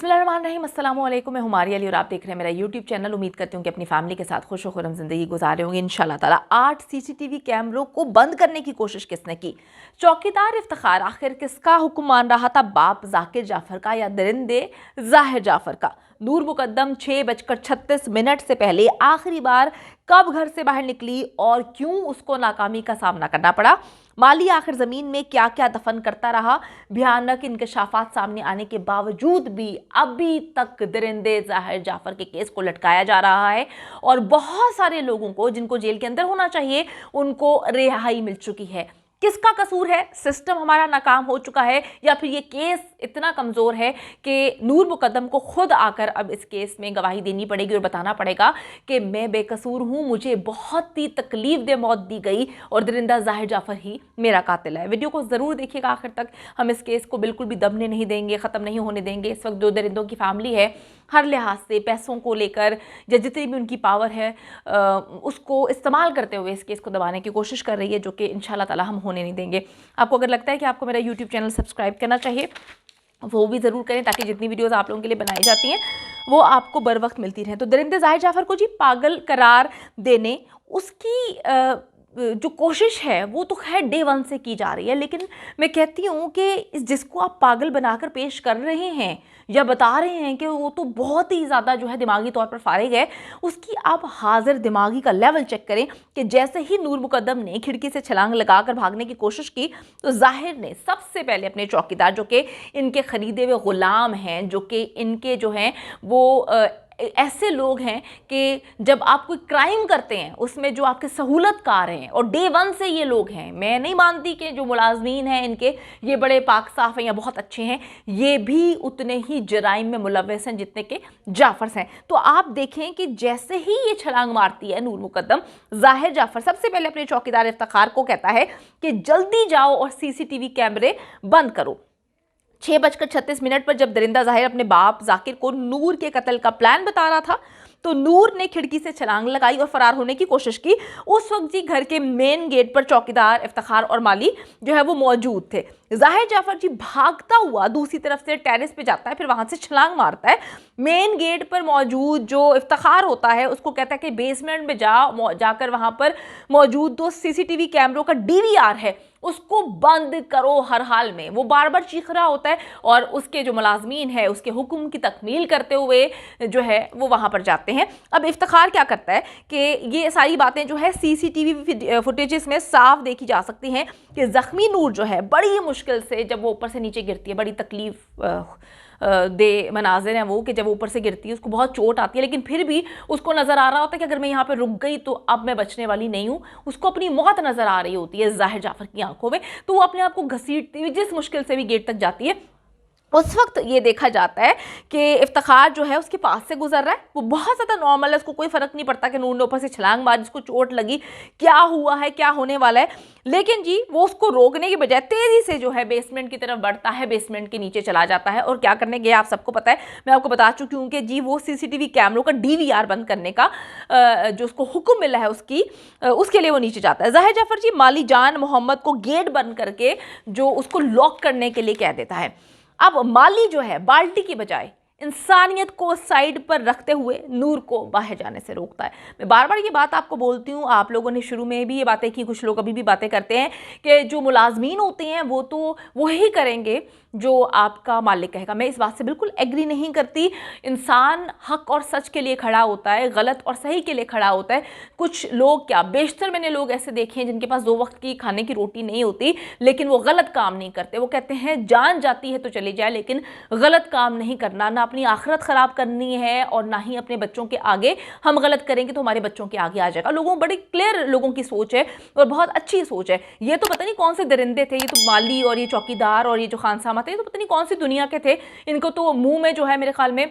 बिस्मिल्लाहिर्रहमानिर्रहीम, अस्सलामु अलैकुम। मैं हुमारी अली और आप देख रहे हैं मेरा यूट्यूब चैनल। उम्मीद करती हूँ कि अपनी फैमिली के साथ खुश खुर्रम ज़िंदगी गुजार रहे होंगे इंशाल्लाह ताला। 8 सीसीटीवी कैमरों को बंद करने की कोशिश किसने की? चौकीदार इफ्तिखार आखिर किसका हुक्म मान रहा था? बाप जाकिर जाफर का या दरिंदे जाहिर जाफर का? नूर मुकद्दम 6:36 से पहले आखिरी बार कब घर से बाहर निकली और क्यों उसको नाकामी का सामना करना पड़ा? माली आखिर ज़मीन में क्या क्या दफन करता रहा? भयानक इंकशाफात सामने आने के बावजूद भी अभी तक दरिंदे जाहिर जाफर के केस को लटकाया जा रहा है और बहुत सारे लोगों को जिनको जेल के अंदर होना चाहिए उनको रिहाई मिल चुकी है। किसका कसूर है? सिस्टम हमारा नाकाम हो चुका है या फिर ये केस इतना कमज़ोर है कि नूर मुकद्दम को खुद आकर अब इस केस में गवाही देनी पड़ेगी और बताना पड़ेगा कि मैं बेकसूर हूँ, मुझे बहुत ही तकलीफ दे मौत दी गई और दरिंदा जाहिर जाफर ही मेरा कातिल है। वीडियो को ज़रूर देखिएगा आखिर तक। हम इस केस को बिल्कुल भी दबने नहीं देंगे, ख़त्म नहीं होने देंगे। इस वक्त जो दरिंदों की फैमिली है हर लिहाज से पैसों को लेकर या जितनी भी उनकी पावर है उसको इस्तेमाल करते हुए इस केस को दबाने की कोशिश कर रही है, जो कि इंशाल्लाह ताला हम होने नहीं देंगे। आपको अगर लगता है कि आपको मेरा यूट्यूब चैनल सब्सक्राइब करना चाहिए वो भी ज़रूर करें ताकि जितनी वीडियोस आप लोगों के लिए बनाई जाती हैं वो आपको बर वक्त मिलती रहें। तो दरिंदे जाहिर जाफर को जी पागल करार देने उसकी जो कोशिश है वो तो खैर डे 1 से की जा रही है, लेकिन मैं कहती हूँ कि जिसको आप पागल बनाकर पेश कर रहे हैं या बता रहे हैं कि वो तो बहुत ही ज़्यादा जो है दिमागी तौर पर फारिग है, उसकी आप हाजिर दिमागी का लेवल चेक करें कि जैसे ही नूर मुकद्दम ने खिड़की से छलांग लगाकर भागने की कोशिश की तो जाहिर ने सबसे पहले अपने चौकीदार जो कि इनके ख़रीदे हुए ग़ुलाम हैं, जो कि इनके जो हैं वो ऐसे लोग हैं कि जब आप कोई क्राइम करते हैं उसमें जो आपके सहूलतकार हैं और डे 1 से ये लोग हैं, मैं नहीं मानती कि जो मुलाजमीन हैं इनके ये बड़े पाक साफ हैं या बहुत अच्छे हैं, ये भी उतने ही जराइम में मुलव्वस हैं जितने के जाफर्स हैं। तो आप देखें कि जैसे ही ये छलांग मारती है नूर मुकद्दम, जाहिर जाफर सबसे पहले अपने चौकीदार इफ्तिखार को कहता है कि जल्दी जाओ और सीसीटीवी कैमरे बंद करो। 6:36 पर जब दरिंदा जाहिर अपने बाप जाकिर को नूर के कत्ल का प्लान बता रहा था तो नूर ने खिड़की से छलांग लगाई और फरार होने की कोशिश की। उस वक्त जी घर के मेन गेट पर चौकीदार इफ्तिखार और माली जो है वो मौजूद थे। जाहिर जाफर जी भागता हुआ दूसरी तरफ से टेरेस पे जाता है, फिर वहां से छलांग मारता है। मेन गेट पर मौजूद जो इफ्तिखार होता है उसको कहता है कि बेसमेंट में जाकर वहां पर मौजूद 2 सीसीटीवी कैमरों का डीवीआर है उसको बंद करो हर हाल में। वो बार बार चीख रहा होता है और उसके जो मुलाजमीन है उसके हुक्म की तकमील करते हुए जो है वो वहाँ पर जाते हैं। अब इफ्तिखार क्या करता है कि ये सारी बातें जो है सीसीटीवी फुटेजेस में साफ देखी जा सकती हैं कि ज़ख्मी नूर जो है बड़ी मुश्किल से जब वो ऊपर से नीचे गिरती है, बड़ी तकलीफ दे मनाजिर हैं वो कि जब ऊपर से गिरती है उसको बहुत चोट आती है, लेकिन फिर भी उसको नज़र आ रहा होता है कि अगर मैं यहाँ पर रुक गई तो अब मैं बचने वाली नहीं हूँ। उसको अपनी मौत नज़र आ रही होती है जाहिर जाफर की आंखों में, तो वो अपने आप को घसीटती हुई जिस मुश्किल से भी गेट तक जाती है उस वक्त ये देखा जाता है कि इफ्तिखार जो है उसके पास से गुजर रहा है। वो बहुत ज़्यादा नॉर्मल है, उसको कोई फ़र्क नहीं पड़ता कि नूर ने ऊपर से छलांग मारी, जिसको चोट लगी, क्या हुआ है, क्या होने वाला है। लेकिन जी वो उसको रोकने के बजाय तेज़ी से जो है बेसमेंट की तरफ बढ़ता है, बेसमेंट के नीचे चला जाता है और क्या करने गया आप सबको पता है, मैं आपको बता चुकी हूँ कि जी वो सीसीटीवी कैमरों का डीवीआर बंद करने का जो उसको हुक्म मिला है उसके लिए वो नीचे जाता है। जाहिर जाफर जी माली जान मोहम्मद को गेट बंद करके जो उसको लॉक करने के लिए कह देता है। अब माली जो है बाल्टी की बजाय इंसानियत को साइड पर रखते हुए नूर को बाहर जाने से रोकता है। मैं बार बार ये बात आपको बोलती हूँ, आप लोगों ने शुरू में भी ये बातें की, कुछ लोग अभी भी बातें करते हैं कि जो मुलाजमीन होते हैं वो तो वही करेंगे जो आपका मालिक कहेगा। मैं इस बात से बिल्कुल एग्री नहीं करती। इंसान हक और सच के लिए खड़ा होता है, गलत और सही के लिए खड़ा होता है। कुछ लोग क्या, बेशतर मैंने लोग ऐसे देखे हैं जिनके पास 2 वक्त की खाने की रोटी नहीं होती लेकिन वो गलत काम नहीं करते। वो कहते हैं जान जाती है तो चली जाए लेकिन गलत काम नहीं करना, ना अपनी आखिरत ख़राब करनी है और ना ही अपने बच्चों के आगे। हम गलत करेंगे तो हमारे बच्चों के आगे आ जाएगा। लोगों बड़ी क्लियर लोगों की सोच है और बहुत अच्छी सोच है। ये तो पता नहीं कौन से दरिंदे थे, ये तो माली और ये चौकीदार और ये जो खानसामा थे, ये तो पता नहीं कौन सी दुनिया के थे। इनको तो मुंह में जो है मेरे ख्याल में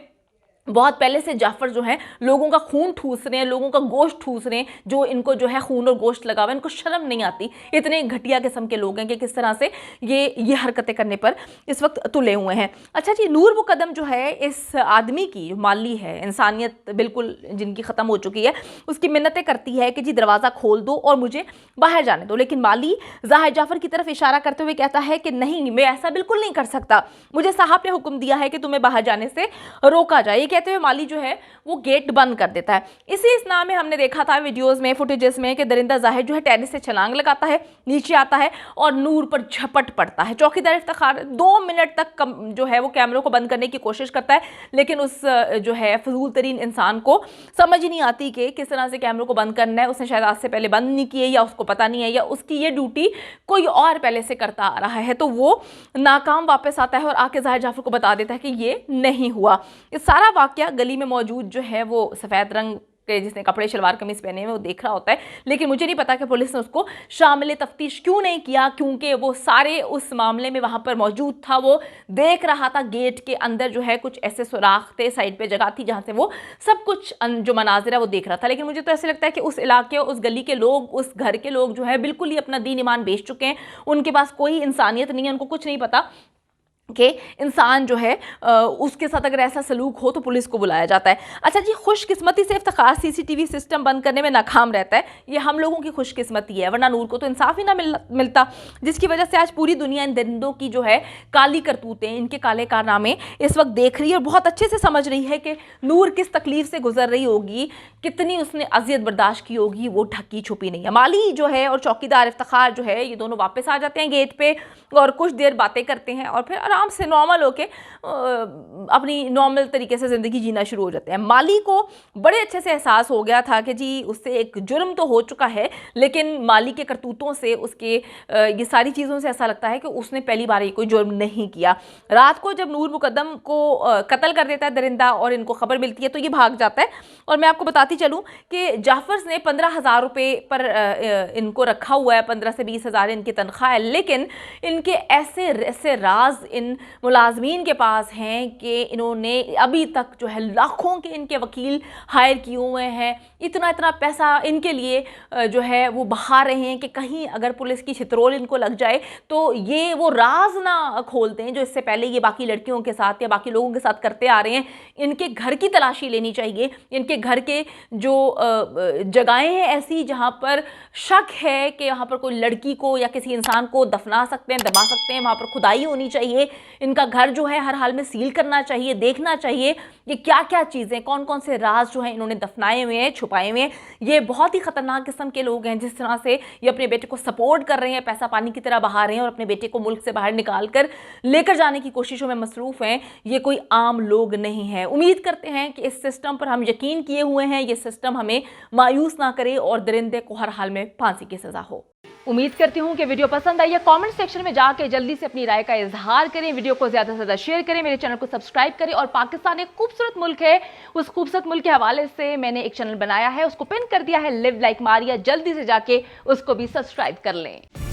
बहुत पहले से जाफर जो है लोगों का खून ठूस रहे हैं, लोगों का गोश्त ठूस रहे हैं, जो इनको जो है खून और गोश्त लगा हुआ है, इनको शर्म नहीं आती। इतने घटिया किस्म के लोग हैं कि किस तरह से ये हरकतें करने पर इस वक्त तुले हुए हैं। अच्छा जी, नूर मुकद्दम जो है इस आदमी की जो माली है, इंसानियत बिल्कुल जिनकी ख़त्म हो चुकी है, उसकी मिन्नतें करती है कि जी दरवाज़ा खोल दो और मुझे बाहर जाने दो, लेकिन माली ज़ाहिर जाफर की तरफ इशारा करते हुए कहता है कि नहीं, मैं ऐसा बिल्कुल नहीं कर सकता, मुझे साहब ने हुक्म दिया है कि तुम्हें बाहर जाने से रोका जाए। कहते हुए माली जो है वो गेट बंद कर देता है। इसी इसना में हमने देखा था वीडियोस में, फुटेजेस में, कि दरिंदा जाहिर जो है टेरिस से छलांग लगाता है, नीचे आता है और नूर पर झपट पड़ता है। चौकीदार इफ्तिखार 2 मिनट तक जो है वो कैमरों को बंद करने की कोशिश करता है, लेकिन उस जो है फजूल तरीन इंसान को समझ ही नहीं आती कि किस तरह से कैमरों को बंद करना है। उसने शायद आज से पहले बंद नहीं किए, या उसको पता नहीं है, या उसकी ये ड्यूटी कोई और पहले से करता आ रहा है। तो वो नाकाम वापस आता है और आके ज़ाहिर जाफर को बता देता है कि ये नहीं हुआ। इस सारा वाकया गली में मौजूद जो है वो सफ़ेद रंग के जिसने कपड़े शलवार कमीज पहने हुए वो देख रहा होता है, लेकिन मुझे नहीं पता कि पुलिस ने उसको शामिल तफ्तीश क्यों नहीं किया, क्योंकि वो सारे उस मामले में वहाँ पर मौजूद था। वो देख रहा था गेट के अंदर जो है कुछ ऐसे सुराख थे, साइड पे जगह थी जहाँ से वो सब कुछ जो मनाजिर है वो देख रहा था। लेकिन मुझे तो ऐसे लगता है कि उस इलाके, उस गली के लोग, उस घर के लोग जो है बिल्कुल ही अपना दीन ईमान बेच चुके हैं। उनके पास कोई इंसानियत नहीं है, उनको कुछ नहीं पता कि इंसान जो है उसके साथ अगर ऐसा सलूक हो तो पुलिस को बुलाया जाता है। अच्छा जी, खुशकिस्मती से इफ्तिखार सीसीटीवी सिस्टम बंद करने में नाकाम रहता है, ये हम लोगों की खुशकिस्मती है, वरना नूर को तो इंसाफ ही ना मिलता, जिसकी वजह से आज पूरी दुनिया इन दरिंदों की जो है काली करतूतें, इनके काले कारनामे इस वक्त देख रही है और बहुत अच्छे से समझ रही है कि नूर किस तकलीफ से गुजर रही होगी, कितनी उसने अजियत बर्दाश्त की होगी, वो ढकी छुपी नहीं है। माली जो है और चौकीदार इफ्तिखार जो है ये दोनों वापस आ जाते हैं गेट पे और कुछ देर बातें करते हैं और फिर आराम से नॉर्मल होके अपनी नॉर्मल तरीके से ज़िंदगी जीना शुरू हो जाते हैं। माली को बड़े अच्छे से एहसास हो गया था कि जी उससे एक जुर्म तो हो चुका है, लेकिन माली के करतूतों से, उसके ये सारी चीज़ों से ऐसा लगता है कि उसने पहली बार ये कोई जुर्म नहीं किया। रात को जब नूर मुकद्दम को कत्ल कर देता है दरिंदा और इनको खबर मिलती है तो ये भाग जाता है। और मैं आपको बताती चलूँ कि जाफर्स ने 15,000 रुपये पर इनको रखा हुआ है, 15 से 20,000 इनकी तनख्वाह है, लेकिन इनके ऐसे राज इन मुलाजमीन के पास हैं कि इन्होंने अभी तक जो है लाखों के इनके वकील हायर किए हुए हैं, इतना पैसा इनके लिए जो है वो बहा रहे हैं कि कहीं अगर पुलिस की छितरोल इनको लग जाए तो ये वो राज ना खोलते हैं जो इससे पहले ये बाकी लड़कियों के साथ या बाकी लोगों के साथ करते आ रहे हैं। इनके घर की तलाशी लेनी चाहिए, इनके घर के जो जगहें हैं ऐसी जहाँ पर शक है कि यहाँ पर कोई लड़की को या किसी इंसान को दफना सकते हैं, दबा सकते हैं, वहाँ पर खुदाई होनी चाहिए। इनका घर जो है हर हाल में सील करना चाहिए, देखना चाहिए कि क्या क्या चीज़ें, कौन कौन से राज जो हैं इन्होंने दफनाए हुए हैं, छुपाए हुए हैं। ये बहुत ही खतरनाक किस्म के लोग हैं। जिस तरह से ये अपने बेटे को सपोर्ट कर रहे हैं, पैसा पानी की तरह बहा रहे हैं और अपने बेटे को मुल्क से बाहर निकाल कर लेकर जाने की कोशिशों में मसरूफ़ हैं, ये कोई आम लोग नहीं है। उम्मीद करते हैं कि इस सिस्टम पर हम यकीन किए हुए हैं, ये सिस्टम हमें मायूस ना करे और दरिंदे को हर हाल में फांसी की सज़ा हो। उम्मीद करती हूँ कि वीडियो पसंद आई है। कमेंट सेक्शन में जाके जल्दी से अपनी राय का इजहार करें, वीडियो को ज़्यादा से ज़्यादा शेयर करें, मेरे चैनल को सब्सक्राइब करें। और पाकिस्तान एक खूबसूरत मुल्क है, उस खूबसूरत मुल्क के हवाले से मैंने एक चैनल बनाया है, उसको पिन कर दिया है, लिव लाइक मारिया, जल्दी से जाके उसको भी सब्सक्राइब कर लें।